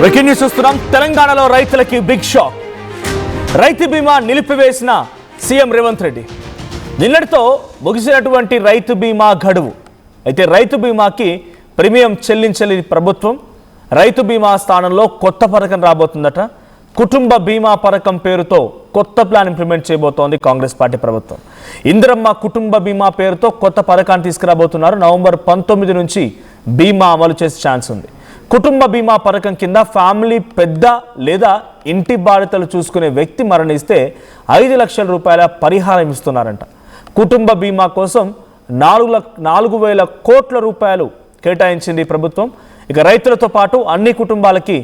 Breaking news చూస్తున్నాం. తెలంగాణలో రైతులకి బిగ్ షాక్. రైతు బీమా నిలిపివేసిన సీఎం రేవంత్ రెడ్డి. నిన్నటితో ముగిసినటువంటి రైతు బీమా గడువు. అయితే రైతు బీమాకి ప్రీమియం చెల్లించని ప్రభుత్వం రైతు బీమా స్థానంలో కొత్త పథకం రాబోతుందట. కుటుంబ బీమా పథకం పేరుతో కొత్త ప్లాన్ ఇంప్లిమెంట్ చేయబోతోంది కాంగ్రెస్ పార్టీ ప్రభుత్వం. ఇందిరమ్మ కుటుంబ బీమా పేరుతో కొత్త పథకాన్ని తీసుకురాబోతున్నారు. నవంబర్ 19 నుంచి బీమా అమలు చేసే ఛాన్స్ ఉంది. కుటుంబ బీమా పథకం కింద ఫ్యామిలీ పెద్ద లేదా ఇంటి బాధ్యతలు చూసుకునే వ్యక్తి మరణిస్తే 5 లక్షల రూపాయల పరిహారం ఇస్తున్నారంట. కుటుంబ బీమా కోసం 4,000 కోట్ల రూపాయలు కేటాయించింది ప్రభుత్వం. ఇక రైతులతో పాటు అన్ని కుటుంబాలకి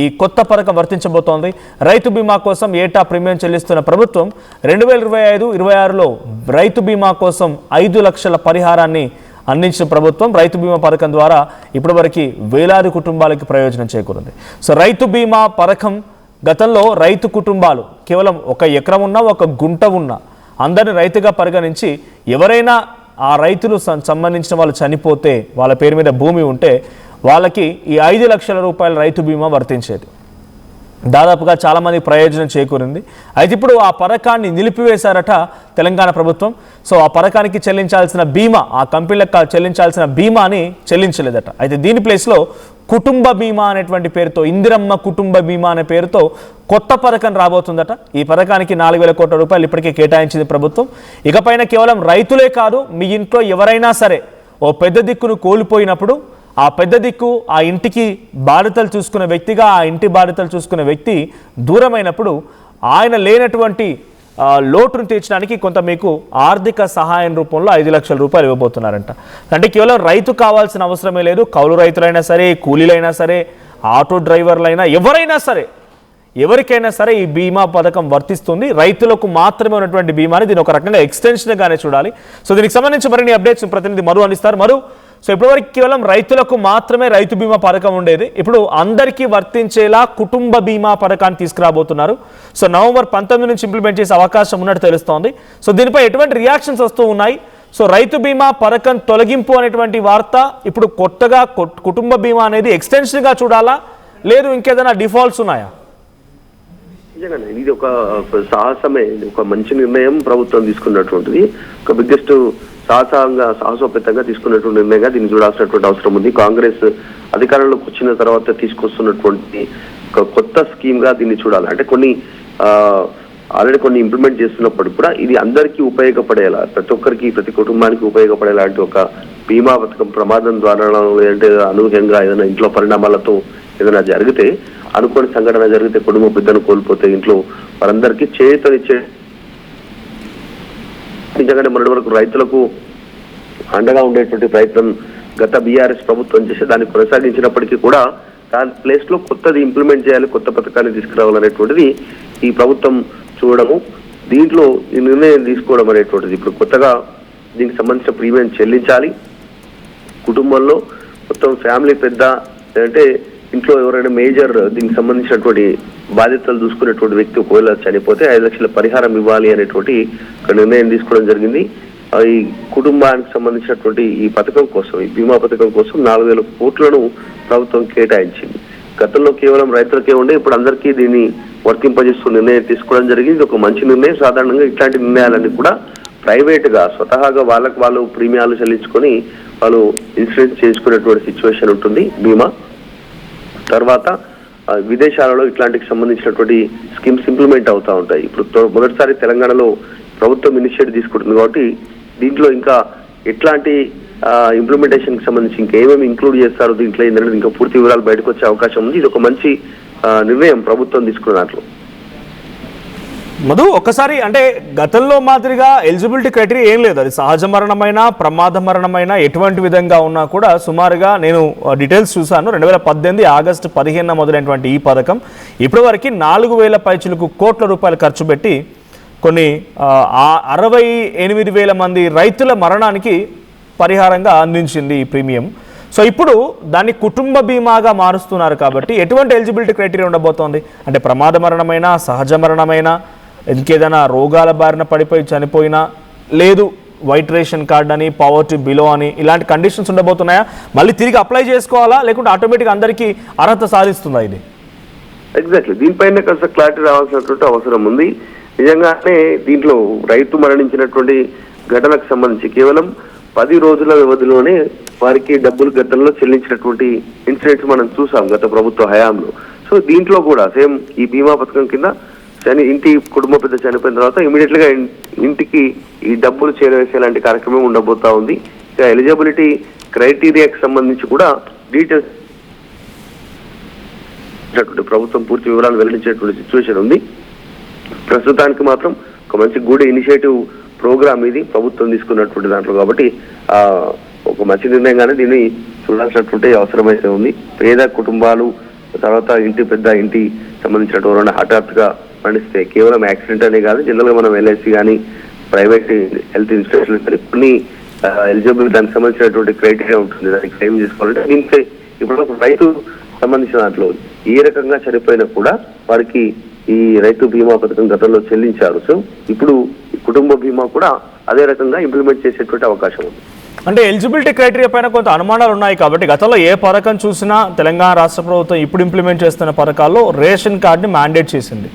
ఈ కొత్త పథకం వర్తించబోతోంది. రైతు బీమా కోసం ఏటా ప్రీమియం చెల్లిస్తున్న ప్రభుత్వం 2025-26లో రైతు బీమా కోసం 5 లక్షల పరిహారాన్ని అందించిన ప్రభుత్వం. రైతు బీమా పథకం ద్వారా ఇప్పటివరకు వేలాది కుటుంబాలకి ప్రయోజనం చేకూరింది. సో రైతు బీమా పథకం గతంలో రైతు కుటుంబాలు కేవలం 1 ఎకరం ఉన్నా 1 గుంట ఉన్నా అందరిని రైతుగా పరిగణించి ఎవరైనా ఆ రైతులు సంబంధించిన వాళ్ళు చనిపోతే వాళ్ళ పేరు మీద భూమి ఉంటే వాళ్ళకి ఈ 5 లక్షల రూపాయల రైతు బీమా వర్తించేది. దాదాపుగా చాలామంది ప్రయోజనం చేకూరింది. అయితే ఇప్పుడు ఆ పథకాన్ని నిలిపివేశారట తెలంగాణ ప్రభుత్వం. సో ఆ పథకానికి చెల్లించాల్సిన బీమా, ఆ కంపెనీలకు చెల్లించాల్సిన బీమాని చెల్లించలేదట. అయితే దీని ప్లేస్లో కుటుంబ బీమా అనేటువంటి పేరుతో, ఇందిరమ్మ కుటుంబ బీమా అనే పేరుతో కొత్త పథకం రాబోతుందట. ఈ పథకానికి 4,000 కోట్ల రూపాయలు ఇప్పటికే కేటాయించింది ప్రభుత్వం. ఇకపైన కేవలం రైతులే కాదు, మీ ఇంట్లో ఎవరైనా సరే ఓ పెద్ద దిక్కును కోల్పోయినప్పుడు ఆ పెద్ద దిక్కు ఆ ఇంటికి బాధ్యతలు చూసుకునే వ్యక్తిగా, ఆ ఇంటి బాధ్యతలు చూసుకునే వ్యక్తి దూరమైనప్పుడు ఆయన లేనటువంటి లోటును తీర్చడానికి కొంత మీకు ఆర్థిక సహాయం రూపంలో 5 లక్షల రూపాయలు ఇవ్వబోతున్నారంట. అంటే కేవలం రైతు కావాల్సిన అవసరమే లేదు. కౌలు రైతులైనా సరే, కూలీలైనా సరే, ఆటో డ్రైవర్లైనా, ఎవరికైనా సరే ఈ బీమా పథకం వర్తిస్తుంది. రైతులకు మాత్రమే ఉన్నటువంటి బీమాని దీని ఒక రకంగా ఎక్స్టెన్షన్గానే చూడాలి. సో దీనికి సంబంధించి మరిన్ని అప్డేట్స్ ప్రతినిధి మరు అందిస్తారు. మరు, సో ఇప్పటివరకు కేవలం రైతులకు మాత్రమే రైతు బీమా పథకం ఉండేది. ఇప్పుడు అందరికీ వర్తించేలా కుటుంబ బీమా పథకాన్ని తీసుకురాబోతున్నారు. సో నవంబర్ 19 నుంచి ఇంప్లిమెంట్ చేసే అవకాశం ఉన్నట్టు తెలుస్తోంది. సో దీనిపై ఎటువంటి రియాక్షన్స్ వస్తూ ఉన్నాయి? సో రైతు బీమా పథకం తొలగింపు అనేటువంటి వార్త ఇప్పుడు కొత్తగా కుటుంబ బీమా అనేది ఎక్స్టెన్షన్గా చూడాలా, లేదు ఇంకేదైనా డిఫాల్ట్స్ ఉన్నాయా? నిజంగానే ఇది ఒక సాహసమే, ఒక మంచి నిర్ణయం ప్రభుత్వం తీసుకున్నటువంటిది. ఒక బిగ్గెస్ట్ సాహసోపేతంగా తీసుకున్నటువంటి నిర్ణయంగా దీన్ని చూడాల్సినటువంటి అవసరం ఉంది. కాంగ్రెస్ అధికారంలోకి వచ్చిన తర్వాత తీసుకొస్తున్నటువంటి ఒక కొత్త స్కీమ్ గా దీన్ని చూడాలి. అంటే ఆల్రెడీ కొన్ని ఇంప్లిమెంట్ చేస్తున్నప్పుడు కూడా ఇది అందరికీ ఉపయోగపడేలా, ప్రతి ఒక్కరికి, ప్రతి కుటుంబానికి ఉపయోగపడేలాంటి ఒక బీమా పథకం ప్రమాదం ద్వారా లేదంటే అనూహ్యంగా ఏదైనా ఇంట్లో పరిణామాలతో ఏదైనా జరిగితే, అనుకోని సంఘటన జరిగితే, కుటుంబ పెద్దను కోల్పోతే ఇంట్లో వారందరికీ చేయూతనిచ్చే, నిజంగానే మొన్నటి వరకు రైతులకు అండగా ఉండేటువంటి ప్రయత్నం గత బీఆర్ఎస్ ప్రభుత్వం చేసి దాన్ని కొనసాగించినప్పటికీ కూడా దాని ప్లేస్ లో కొత్తది ఇంప్లిమెంట్ చేయాలి, కొత్త పథకాన్ని తీసుకురావాలనేటువంటిది ఈ ప్రభుత్వం చూడడము, దీంట్లో ఈ నిర్ణయం తీసుకోవడం అనేటువంటిది. ఇప్పుడు కొత్తగా దీనికి సంబంధించిన ప్రీమియం చెల్లించాలి. కుటుంబంలో మొత్తం ఫ్యామిలీ పెద్ద, లేదంటే ఇంట్లో ఎవరైనా మేజర్ దీనికి సంబంధించినటువంటి బాధ్యతలు చూసుకునేటువంటి వ్యక్తి ఒకవేళ చనిపోతే 5 లక్షల పరిహారం ఇవ్వాలి అనేటువంటి ఒక నిర్ణయం తీసుకోవడం జరిగింది. ఈ కుటుంబానికి సంబంధించినటువంటి ఈ పథకం కోసం, ఈ బీమా పథకం కోసం 4,000 కోట్లను ప్రభుత్వం కేటాయించింది. గతంలో కేవలం రైతులకే ఉండే, ఇప్పుడు అందరికీ దీన్ని వర్తింపజేస్తూ నిర్ణయం తీసుకోవడం జరిగింది. ఒక మంచి నిర్ణయం. సాధారణంగా ఇట్లాంటి నిర్ణయాలన్నీ కూడా ప్రైవేట్ గా స్వతహాగా వాళ్ళు ప్రీమియాలు చెల్లించుకొని వాళ్ళు ఇన్సూరెన్స్ చేసుకునేటువంటి సిచ్యువేషన్ ఉంటుంది బీమా. తర్వాత విదేశాలలో ఇట్లాంటికి సంబంధించినటువంటి స్కీమ్స్ ఇంప్లిమెంట్ అవుతూ ఉంటాయి. ఇప్పుడు మొదటిసారి తెలంగాణలో ప్రభుత్వం ఇనిషియేటివ్ తీసుకుంటుంది కాబట్టి దీంట్లో ఇంకా ఎట్లాంటి ఇంప్లిమెంటేషన్ కి సంబంధించి ఇంకేమేమి ఇంక్లూడ్ చేస్తారు దీంట్లో ఏంటంటే ఇంకా పూర్తి వివరాలు బయటకు వచ్చే అవకాశం ఉంది. ఇది ఒక మంచి నిర్ణయం ప్రభుత్వం తీసుకున్న దాంట్లో. మధు, ఒక్కసారి అంటే గతంలో మాదిరిగా ఎలిజిబిలిటీ క్రైటీరియా ఏం లేదు. అది సహజ మరణమైన, ప్రమాద మరణమైన ఎటువంటి విధంగా ఉన్నా కూడా సుమారుగా నేను డీటెయిల్స్ చూశాను. 2018 ఆగస్టు 15 మొదలైనటువంటి ఈ పథకం ఇప్పటివరకు 4,000 పైచిలకు కోట్ల రూపాయలు ఖర్చు పెట్టి కొన్ని 68,000 మంది రైతుల మరణానికి పరిహారంగా అందించింది ఈ ప్రీమియం. సో ఇప్పుడు దాన్ని కుటుంబ బీమాగా మారుస్తున్నారు కాబట్టి ఎటువంటి ఎలిజిబిలిటీ క్రైటీరియా ఉండబోతోంది? అంటే ప్రమాద మరణమైనా, సహజ మరణమైనా, ఇంకేదైనా రోగాల బారిన పడిపోయి చనిపోయినా, లేదు వైట్ రేషన్ కార్డ్ అని, పవర్టీ బిలో అని ఇలాంటి కండిషన్స్ ఉండబోతున్నాయా? మళ్ళీ తిరిగి అప్లై చేసుకోవాలా, లేకుంటే ఆటోమేటిక్గా అందరికీ అర్హత సాధిస్తుందా ఇది? ఎగ్జాక్ట్లీ దీనిపైన కాస్త క్లారిటీ రావాల్సినటువంటి అవసరం ఉంది. నిజంగానే దీంట్లో రైతు మరణించినటువంటి ఘటనకు సంబంధించి కేవలం 10 రోజుల వ్యవధిలోనే వారికి డబ్బులు గతంలో చెల్లించినటువంటి ఇన్సిడెంట్స్ మనం చూసాం గత ప్రభుత్వ హయాంలో. సో దీంట్లో కూడా సేమ్ ఈ బీమా పథకం కింద ఇంటి కుటుంబ పెద్ద చనిపోయిన తర్వాత ఇమీడియట్ గా ఇంటికి ఈ డబ్బులు చేరవేసే లాంటి కార్యక్రమం ఉండబోతా ఉంది. ఇక ఎలిజిబిలిటీ క్రైటీరియాకి సంబంధించి కూడా డీటెయిల్స్ ప్రభుత్వం పూర్తి వివరాలు వెల్లడించేటువంటి సిచ్యువేషన్ ఉంది. ప్రస్తుతానికి మాత్రం ఒక మంచి గుడ్ ఇనిషియేటివ్ ప్రోగ్రామ్ ఇది ప్రభుత్వం తీసుకున్నటువంటి దాంట్లో, కాబట్టి ఒక మంచి నిర్ణయంగానే దీన్ని చూడాల్సినటువంటి అవసరం అయితే ఉంది. పేద కుటుంబాలు తర్వాత ఇంటి సంబంధించినటువంటి హఠాత్తుగా మరణిస్తే కేవలం యాక్సిడెంట్ అనే కాదు, జనరల్ గా మనం ఎల్ఐసి కానీ ప్రైవేట్ హెల్త్ ఇన్సూరెన్స్ కానీ కొన్ని ఎలిజిబుల్ దానికి సంబంధించినటువంటి క్రైటీరియా ఉంటుంది, దానికి క్లెయిమ్ చేసుకోవాలంటే. దీనికి ఇప్పుడు రైతు సంబంధించిన దాంట్లో ఏ రకంగా చనిపోయినా కూడా వారికి ఈ రైతు బీమా పథకం గతంలో చెల్లించారు. సో ఇప్పుడు కుటుంబ బీమా కూడా అదే రకంగా ఇంప్లిమెంట్ చేసేటువంటి అవకాశం ఉంది. అంటే ఎలిజిబిలిటీ క్రైటీరియా పైన కొంత అనుమానాలు ఉన్నాయి కాబట్టి గతంలో ఏ పథకం చూసినా తెలంగాణ రాష్ట్ర ప్రభుత్వం ఇప్పుడు ఇంప్లిమెంట్ చేస్తున్న పథకాల్లో రేషన్ కార్డుని మ్యాండేట్ చేసింది.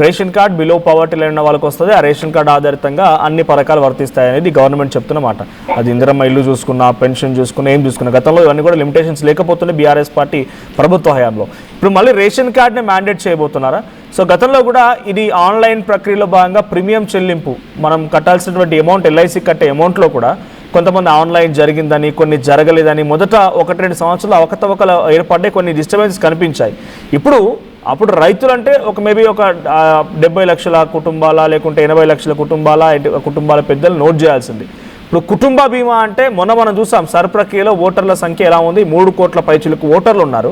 Ration card below poverty line ఉన్న వాళ్ళకి వస్తుంది. ఆ రేషన్ కార్డు ఆధారితంగా అన్ని పథకాలు వర్తిస్తాయి అనేది గవర్నమెంట్ చెప్తున్నమాట. అది ఇందిరమ్మ ఇల్లు చూసుకున్నా, పెన్షన్ చూసుకున్నా, ఏం చూసుకున్నా గతంలో ఇవన్నీ కూడా లిమిటేషన్స్ లేకపోతుండే బీఆర్ఎస్ పార్టీ ప్రభుత్వ హయాంలో. ఇప్పుడు మళ్ళీ రేషన్ కార్డ్ని మ్యాండేట్ చేయబోతున్నారా? సో గతంలో కూడా ఇది ఆన్లైన్ ప్రక్రియలో భాగంగా ప్రీమియం చెల్లింపు మనం కట్టాల్సినటువంటి అమౌంట్, ఎల్ఐసి కట్టే అమౌంట్లో కూడా కొంతమంది ఆన్లైన్ జరిగిందని, కొన్ని జరగలేదని, మొదట 1-2 సంవత్సరాలు అవకతవకలు ఏర్పడ్డాయి, కొన్ని డిస్టర్బెన్స్ కనిపించాయి. అప్పుడు రైతులు అంటే మేబీ ఒక 70 లక్షల కుటుంబాల లేకుంటే 80 లక్షల కుటుంబాల పెద్దలు నోట్ చేయాల్సింది. ఇప్పుడు కుటుంబ బీమా అంటే మొన్న మనం చూసాం సర్ ప్రక్రియలో ఓటర్ల సంఖ్య ఎలా ఉంది, 3 కోట్ల పైచిలకు ఓటర్లు ఉన్నారు.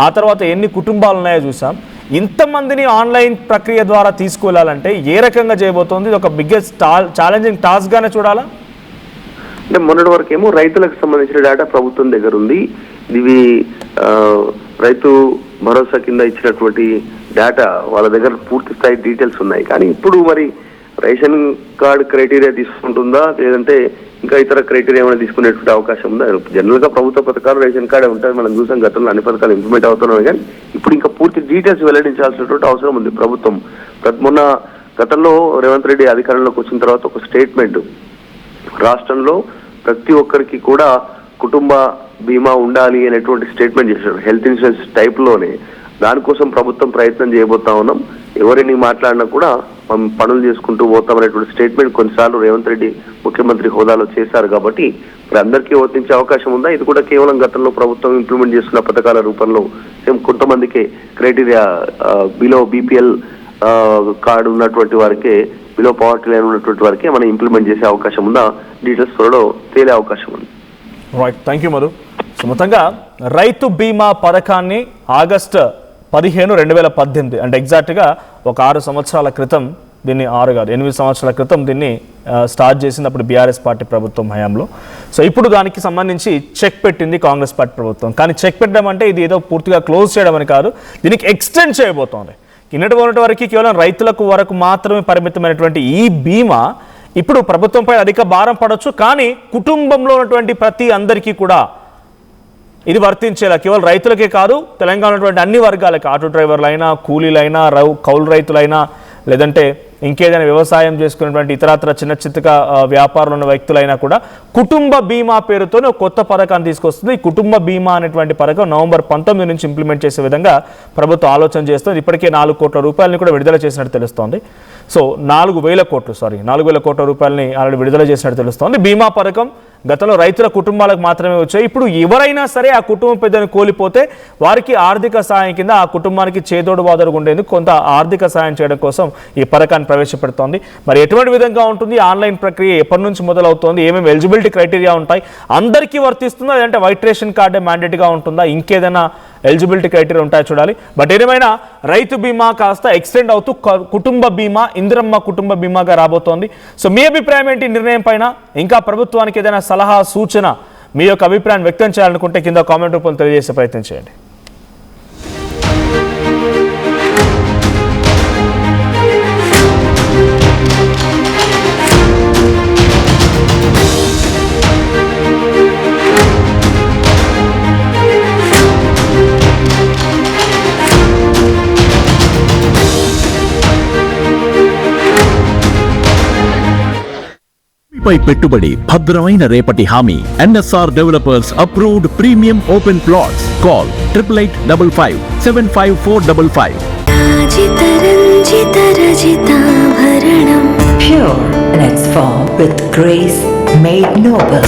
ఆ తర్వాత ఎన్ని కుటుంబాలు ఉన్నాయో చూసాం. ఇంతమందిని ఆన్లైన్ ప్రక్రియ ద్వారా తీసుకువెళ్ళాలంటే ఏ రకంగా చేయబోతోంది? ఇది ఒక బిగ్గెస్ట్ ఛాలెంజింగ్ టాస్క్గానే చూడాలా? అంటే మొన్నటి వరకు ఏమో రైతులకు సంబంధించిన డేటా ప్రభుత్వం దగ్గర ఉంది. ఇవి రైతు భరోసా కింద ఇచ్చినటువంటి డేటా వాళ్ళ దగ్గర పూర్తి స్థాయి డీటెయిల్స్ ఉన్నాయి. కానీ ఇప్పుడు మరి రేషన్ కార్డ్ క్రైటీరియా తీసుకుంటుందా లేదంటే ఇంకా ఇతర క్రైటీరియా ఏమైనా తీసుకునేటువంటి అవకాశం ఉందా? జనరల్ గా ప్రభుత్వ పథకాలు రేషన్ కార్డే ఉంటుంది, మనం చూసాం గతంలో అన్ని పథకాలు ఇంప్లిమెంట్ అవుతున్నాయి. కానీ ఇప్పుడు ఇంకా పూర్తి డీటెయిల్స్ వెల్లడించాల్సినటువంటి అవసరం ఉంది ప్రభుత్వం. మొన్న గతంలో రేవంత్ రెడ్డి అధికారంలోకి వచ్చిన తర్వాత ఒక స్టేట్మెంట్, రాష్ట్రంలో ప్రతి ఒక్కరికి కూడా కుటుంబ బీమా ఉండాలి అనేటువంటి స్టేట్మెంట్ చేశారు హెల్త్ ఇన్సూరెన్స్ టైప్ లోనే. దానికోసం ప్రభుత్వం ప్రయత్నం చేయబోతా ఉన్నాం, ఎవరిని మాట్లాడినా కూడా మనం పనులు చేసుకుంటూ పోతాం అనేటువంటి స్టేట్మెంట్ కొన్నిసార్లు రేవంత్ రెడ్డి ముఖ్యమంత్రి హోదాలో చేశారు. కాబట్టి ఇప్పుడు అందరికీ వర్తించే అవకాశం ఉందా? ఇది కూడా కేవలం గతంలో ప్రభుత్వం ఇంప్లిమెంట్ చేస్తున్న పథకాల రూపంలో సేమ్ కొంతమందికి క్రైటీరియా బిలో బీపీఎల్ కార్డు ఉన్నటువంటి వారికే, బిలో పవర్టీ లైన్ ఉన్నటువంటి వారికి మనం ఇంప్లిమెంట్ చేసే అవకాశం ఉందా? డీటెయిల్స్ త్వరలో తేలే అవకాశం ఉంది. Right, thank you Madhu. So మొత్తంగా రైతు బీమా పథకాన్ని ఆగస్టు 15, 2018 అంటే ఎగ్జాక్ట్గా ఒక 6 సంవత్సరాల క్రితం దీన్ని 8 సంవత్సరాల క్రితం దీన్ని స్టార్ట్ చేసినప్పుడు బీఆర్ఎస్ పార్టీ ప్రభుత్వం హయాంలో. సో ఇప్పుడు దానికి సంబంధించి చెక్ పెట్టింది కాంగ్రెస్ పార్టీ ప్రభుత్వం. కానీ చెక్ పెట్టడం అంటే ఇది ఏదో పూర్తిగా క్లోజ్ చేయడం అని కాదు, దీనికి ఎక్స్టెండ్ చేయబోతోంది. కిన్నటి వరకు కేవలం రైతులకు వరకు మాత్రమే పరిమితమైనటువంటి ఈ బీమా ఇప్పుడు ప్రభుత్వంపై అధిక భారం పడవచ్చు, కానీ కుటుంబంలో ఉన్నటువంటి ప్రతి అందరికీ కూడా ఇది వర్తించేలా, కేవలం రైతులకే కాదు తెలంగాణ ఉన్నటువంటి అన్ని వర్గాలకి, ఆటో డ్రైవర్లైనా, కూలీలైనా, కౌలు రైతులైనా, లేదంటే ఇంకేదైనా వ్యవసాయం చేసుకునేటువంటి ఇతరత్ర చిన్న వ్యాపారులు ఉన్న వ్యక్తులైనా కూడా కుటుంబ బీమా పేరుతోనే ఒక కొత్త పథకాన్ని తీసుకొస్తుంది. ఈ కుటుంబ బీమా అనేటువంటి పథకం నవంబర్ 19 నుంచి ఇంప్లిమెంట్ చేసే విధంగా ప్రభుత్వం ఆలోచన చేస్తుంది. ఇప్పటికే 4 కోట్ల రూపాయలని కూడా విడుదల చేసినట్టు తెలుస్తోంది. సో 4,000 కోట్ల రూపాయలని ఆల్రెడీ విడుదల చేసినట్టు తెలుస్తోంది. బీమా పథకం గతంలో రైతుల కుటుంబాలకు మాత్రమే వచ్చాయి. ఇప్పుడు ఎవరైనా సరే ఆ కుటుంబ పెద్దను కోల్పోతే వారికి ఆర్థిక సాయం కింద ఆ కుటుంబానికి చేదోడు వాదోడుగా ఉండేందుకు కొంత ఆర్థిక సాయం చేయడం కోసం ఈ పథకాన్ని ప్రవేశపెడుతోంది. మరి ఎటువంటి విధంగా ఉంటుంది, ఆన్లైన్ ప్రక్రియ ఎప్పటి నుంచి మొదలవుతోంది, ఏమేమి ఎలిజిబిలిటీ క్రైటీరియా ఉంటాయి, అందరికీ వర్తిస్తుందా లేదంటే వైట్ రేషన్ కార్డే మ్యాండేట్గా ఉంటుందా, ఇంకేదైనా ఎలిజిబిలిటీ క్రైటీరియా ఉంటాయో చూడాలి. బట్ ఏదేమైనా రైతు బీమా కాస్త ఎక్స్టెండ్ అవుతూ కుటుంబ బీమా, ఇందిరమ్మ కుటుంబ బీమాగా రాబోతోంది. సో మీ అభిప్రాయం ఏంటి నిర్ణయం పైన? ఇంకా ప్రభుత్వానికి ఏదైనా సలహా, సూచన, మీ యొక్క అభిప్రాయం వ్యక్తం చేయాలనుకుంటే కింద కామెంట్ రూపంలో తెలియజేసే ప్రయత్నం చేయండి. ఇకపై పెట్టుబడి భద్రమైన రేపటి హామీ. NSR developers approved premium open plots. Call 8855 75455. Pure in its form with grace made noble.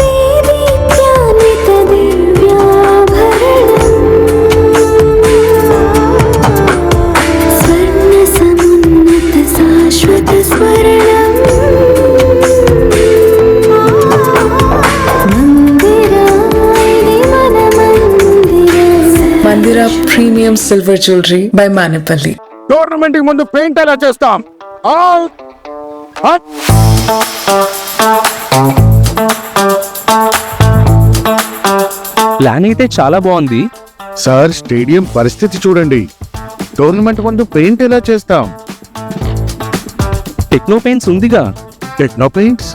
Mandira Premium Silver Jewelry by Manipali. Tournament ముందు పెయింట్ ఎలా చేస్తాం. ప్లాన్ అయితే చాలా బాగుంది సార్, స్టేడియం పరిస్థితి చూడండి. టోర్నమెంట్ ముందు పెయింట్ ఎలా చేస్తాం. టెక్నో పెయింట్స్ ఉందిగా. Techno paints,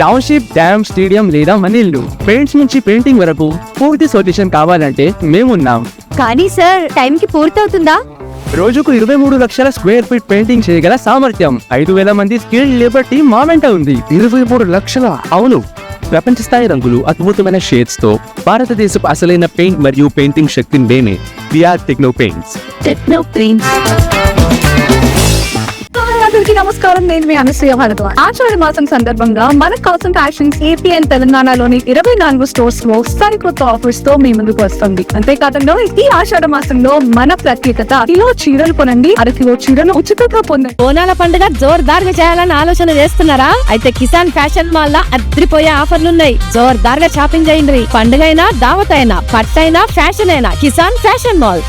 township, dam, stadium లేదా మనీళ్లు పెయింట్స్ నుంచి పెయింటింగ్ వరకు పూర్తి సొల్యూషన్ కావాలంటే మేమున్నాం. కానీ సార్, టైంకి పూర్తవుతుందా? రోజుకు 23 లక్షల స్క్వేర్ ఫీట్ పెయింటింగ్ చేయగల సామర్థ్యం, 5,000 మంది స్కిల్డ్ లేబర్ టీమ్ మా వెంట ఉంది. 23 లక్షల? అవును, ప్రపంచ స్థాయి రంగులు, అద్భుతమైన షేడ్స్ తో భారతదేశపు అసలైన పెయింట్ మరియు పెయింటింగ్ శక్తిని మేమే. We are Techno Paints. Techno Paints. నమస్కారం, నేను మీ అనసూయ భరద్వాజ్. ఆషాఢ మాసం సందర్భంగా మన కాసం ఫ్యాషన్స్ ఏపీ అండ్ తెలంగాణలోని 24 స్టోర్స్ లో సరికొత్త ఆఫర్స్ తో మీ ముందుకు వస్తుంది. అంతేకాదంలో ఈ ఆషాఢ మాసంలో మన ప్రత్యేకత, కిలో చీరలు కొనండి, అరకిలో చీరలు ఉచితంగా పొందండి. బోనాల పండుగ జోర్దార్గా చేయాలని ఆలోచన చేస్తున్నారా? అయితే కిసాన్ ఫ్యాషన్ మాల్ లో అద్రిపోయే ఆఫర్లున్నాయి. జోర్దార్గా షాపింగ్ చేయండి. పండుగ అయినా, దావత్ అయినా, పట్టైనా, ఫ్యాషన్ అయినా కిసాన్ ఫ్యాషన్ మాల్.